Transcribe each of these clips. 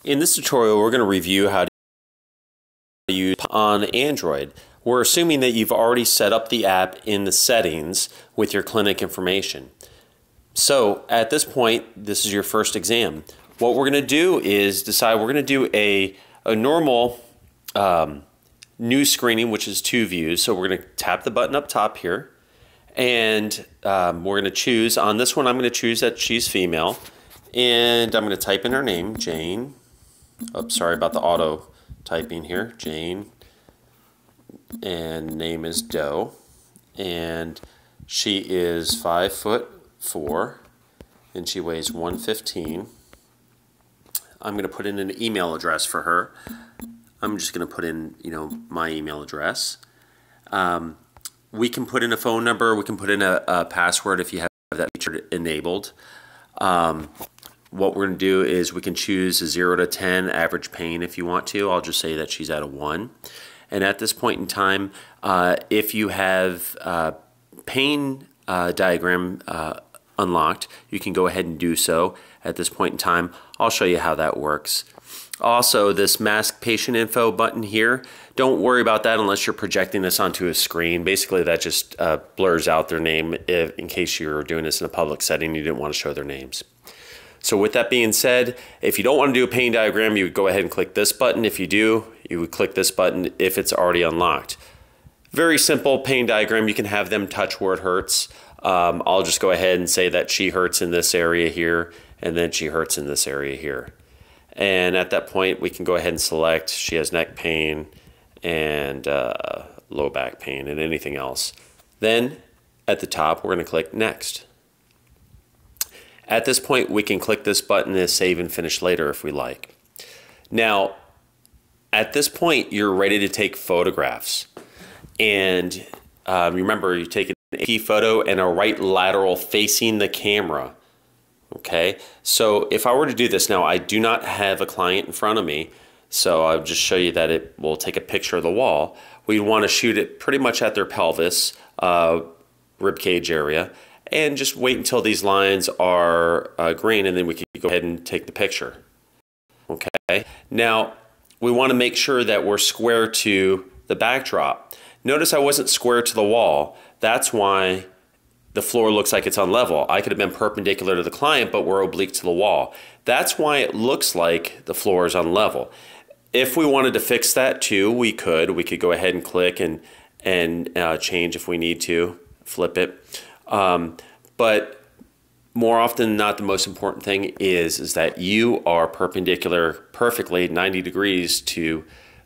In this tutorial, we're going to review how to use on Android. We're assuming that you've already set up the app in the settings with your clinic information. So at this point, this is your first exam. What we're going to do is decide we're going to do a normal new screening, which is 2 views. So we're going to tap the button up top here, and we're going to choose, on this one I'm going to choose that she's female, and I'm going to type in her name, Jane. Oops, sorry about the auto typing here, Jane, and name is Doe, and she is 5'4", and she weighs 115. I'm going to put in an email address for her. I'm just going to put in, my email address. We can put in a phone number. We can put in a password if you have that feature enabled. What we're going to do is we can choose a 0 to 10 average pain if you want to. I'll just say that she's at a 1. And at this point in time, if you have pain diagram unlocked, you can go ahead and do so at this point in time. I'll show you how that works. Also, this mask patient info button here, don't worry about that unless you're projecting this onto a screen. Basically, that just blurs out their name in case you're doing this in a public setting and you didn't want to show their names. So with that being said, if you don't want to do a pain diagram, you would go ahead and click this button. If you do, you would click this button if it's already unlocked. Very simple pain diagram. You can have them touch where it hurts. I'll just go ahead and say that she hurts in this area here, and then she hurts in this area here. And at that point, we can go ahead and select she has neck pain and low back pain and anything else. Then at the top, we're going to click Next. At this point, we can click this button to save and finish later if we like. Now, at this point, you're ready to take photographs. And remember, you take an AP photo and a right lateral facing the camera. Okay, so if I were to do this now, I do not have a client in front of me, so I'll just show you that it will take a picture of the wall. We want to shoot it pretty much at their pelvis, rib cage area, and just wait until these lines are green, and then we can go ahead and take the picture. Okay, now we want to make sure that we're square to the backdrop. Notice I wasn't square to the wall. That's why the floor looks like it's on level. I could have been perpendicular to the client, but we're oblique to the wall. That's why it looks like the floor is on level. If we wanted to fix that too, we could go ahead and click and change if we need to, flip it. But more often than not, the most important thing is that you are perpendicular perfectly 90 degrees to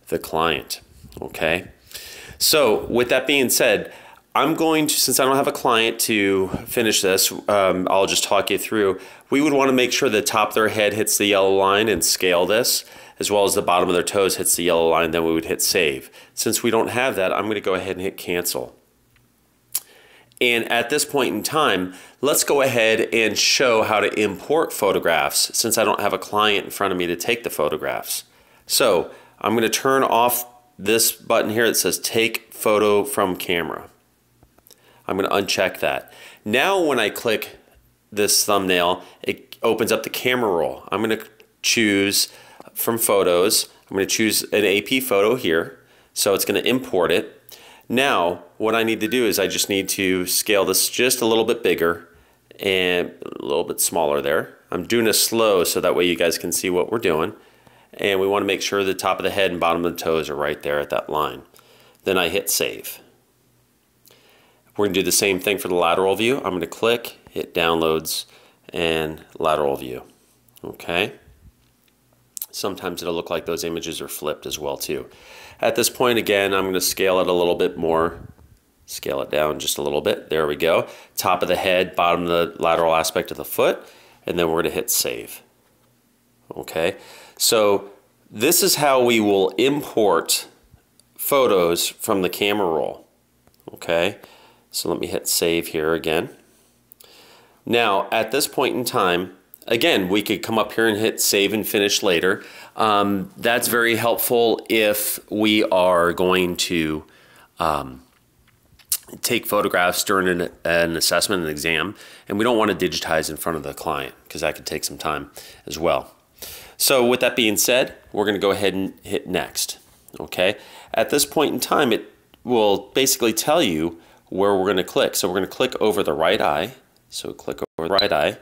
the client, okay? So with that being said, I'm going to, since I don't have a client to finish this, I'll just talk you through. We would want to make sure the top of their head hits the yellow line and scale this, as well as the bottom of their toes hits the yellow line, then we would hit save. Since we don't have that, I'm going to go ahead and hit cancel. And at this point in time, let's go ahead and show how to import photographs since I don't have a client in front of me to take the photographs. So I'm going to turn off this button here that says take photo from camera. I'm going to uncheck that. Now when I click this thumbnail, it opens up the camera roll. I'm going to choose from photos. I'm going to choose an AP photo here. So it's going to import it. Now what I need to do is I just need to scale this just a little bit bigger and a little bit smaller there. I'm doing this slow so that way you guys can see what we're doing. And we want to make sure the top of the head and bottom of the toes are right there at that line. Then I hit save. We're going to do the same thing for the lateral view. I'm going to click, hit downloads, and lateral view. Okay. Sometimes it'll look like those images are flipped as well too. At this point, again, I'm going to scale it a little bit more. Scale it down just a little bit. There we go. Top of the head, bottom of the lateral aspect of the foot, and then we're going to hit save. Okay. So this is how we will import photos from the camera roll. Okay. So let me hit save here again. Now at this point in time, again, we could come up here and hit save and finish later. That's very helpful if we are going to take photographs during an assessment and exam, and we don't want to digitize in front of the client because that could take some time as well. So with that being said, we're going to go ahead and hit next. Okay. At this point in time, it will basically tell you where we're going to click. So we're going to click over the right eye. So click over the right eye,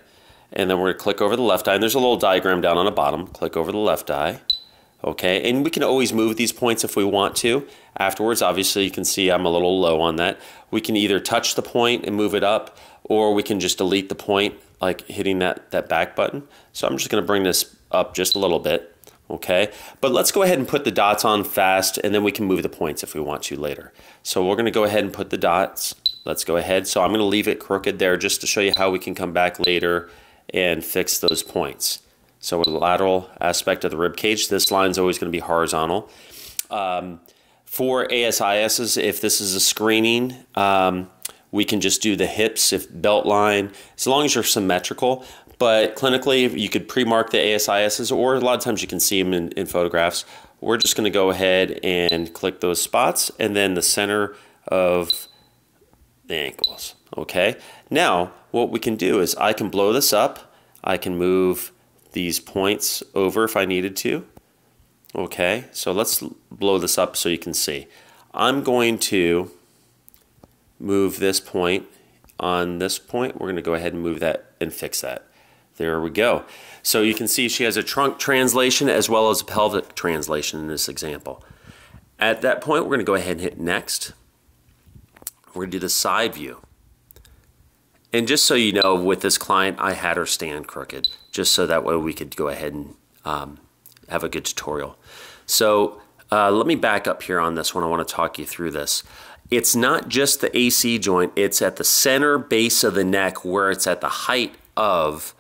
and then we're going to click over the left eye. And there's a little diagram down on the bottom. Click over the left eye. Okay, and we can always move these points if we want to. Afterwards, obviously, you can see I'm a little low on that. We can either touch the point and move it up, or we can just delete the point, like hitting that back button. So I'm just going to bring this up just a little bit, okay? But let's go ahead and put the dots on fast, and then we can move the points if we want to later. So we're going to go ahead and put the dots. Let's go ahead. So I'm going to leave it crooked there just to show you how we can come back later and fix those points. So with the lateral aspect of the rib cage, this line is always going to be horizontal. For ASISs, if this is a screening, we can just do the hips, if belt line, as long as you're symmetrical. But clinically, you could pre-mark the ASISs, or a lot of times you can see them in photographs. We're just going to go ahead and click those spots, and then the center of the ankles. Okay. Now, what we can do is I can blow this up. I can move these points over if I needed to. Okay, so let's blow this up so you can see. I'm going to move this point on this point. We're going to go ahead and move that and fix that. There we go. So you can see she has a trunk translation as well as a pelvic translation in this example. At that point, we're going to go ahead and hit next. We're going to do the side view. And just so you know, with this client, I had her stand crooked, just so that way we could go ahead and have a good tutorial. So let me back up here on this one. I want to talk you through this. It's not just the AC joint, it's at the center base of the neck where it's at the height of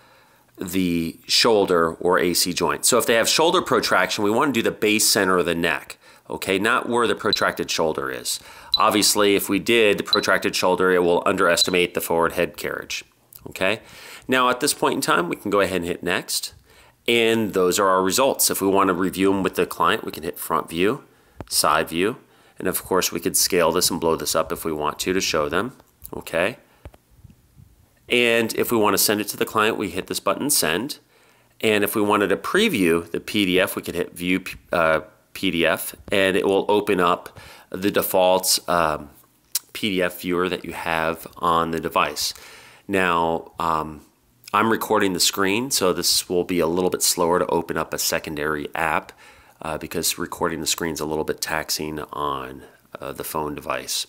the shoulder or AC joint. So if they have shoulder protraction, we want to do the base center of the neck, okay, not where the protracted shoulder is. Obviously, if we did the protracted shoulder, it will underestimate the forward head carriage, okay? Now, at this point in time, we can go ahead and hit next, and those are our results. If we want to review them with the client, we can hit front view, side view, and of course, we could scale this and blow this up if we want to show them, okay? And if we want to send it to the client, we hit this button, send, and if we wanted to preview the PDF, we could hit view PDF, and it will open up the default PDF viewer that you have on the device. Now, I'm recording the screen, so this will be a little bit slower to open up a secondary app because recording the screen is a little bit taxing on the phone device.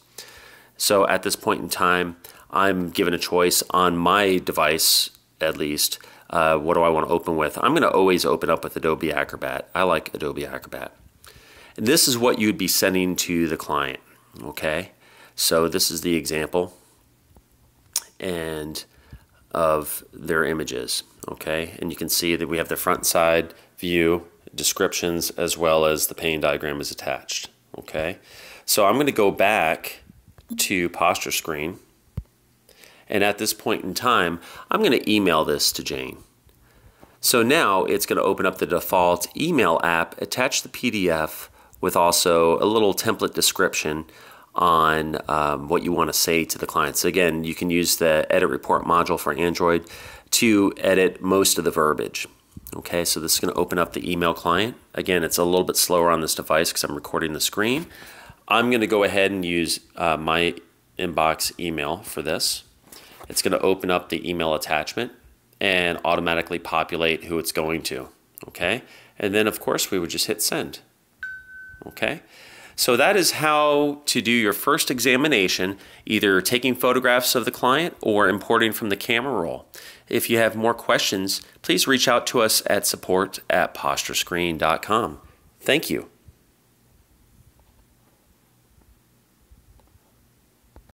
So at this point in time, I'm given a choice on my device, at least, what do I want to open with? I'm going to always open up with Adobe Acrobat. I like Adobe Acrobat. And this is what you'd be sending to the client, okay? So this is the example and of their images, okay? And you can see that we have the front and side view, descriptions, as well as the pain diagram is attached, okay? So I'm going to go back to PostureScreen, and at this point in time, I'm going to email this to Jane. So now it's going to open up the default email app, attach the PDF, with also a little template description on what you want to say to the client. So again, you can use the edit report module for Android to edit most of the verbiage. Okay, so this is going to open up the email client. Again, it's a little bit slower on this device because I'm recording the screen. I'm going to go ahead and use my inbox email for this. It's going to open up the email attachment and automatically populate who it's going to. Okay, and then of course we would just hit send. Okay, so that is how to do your first examination, either taking photographs of the client or importing from the camera roll. If you have more questions, please reach out to us at support@PostureScreen.com. Thank you.